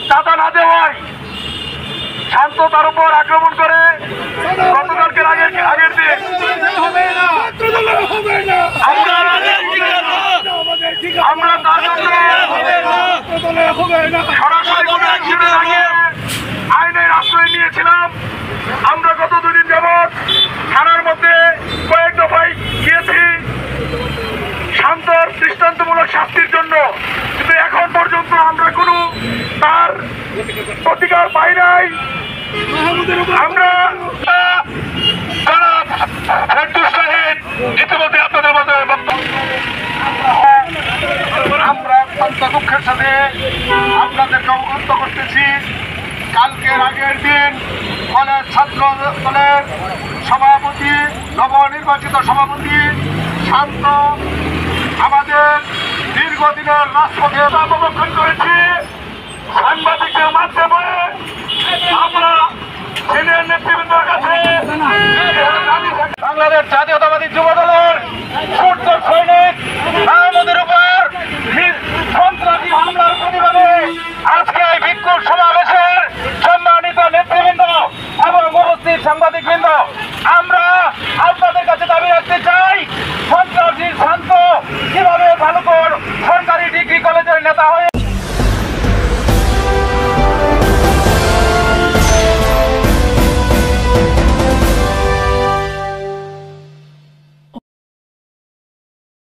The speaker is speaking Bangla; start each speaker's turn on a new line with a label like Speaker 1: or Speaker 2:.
Speaker 1: চাঁদা না দেওয়ায় শান্ত তার উপর আক্রমণ করে গতকালকে আগের দিন আমরা তার জন্য সরাসরি আইনের আশ্রয় নিয়েছিলাম। আমরা গত দুদিন যাবৎ থানার মধ্যে কয়েক দফায় গিয়েছি শান্তর দৃষ্টান্তমূলক শাস্তির জন্য, কিন্তু এখন পর্যন্ত আমরা কোনো তার প্রতিকার পাই নাই। আমরা ইতিমধ্যে আপনাদের মধ্যে আমরা অত্যন্ত দুঃখের সাথে আপনাদেরকে অবগত করতেছি, কালকের আগের দিন কলেজ ছাত্র দলের সভাপতি, নবনির্বাচিত সভাপতি শান্ত আমাদের দীর্ঘদিনের রাজপথে অবলম্বন করেছি। সাংবাদিকদের মাধ্যমে আমরা সিনিয়র নেতৃবৃন্দের কাছে বাংলাদেশ জাতীয়তাবাদী যুব দলের সূর্য সৈনিক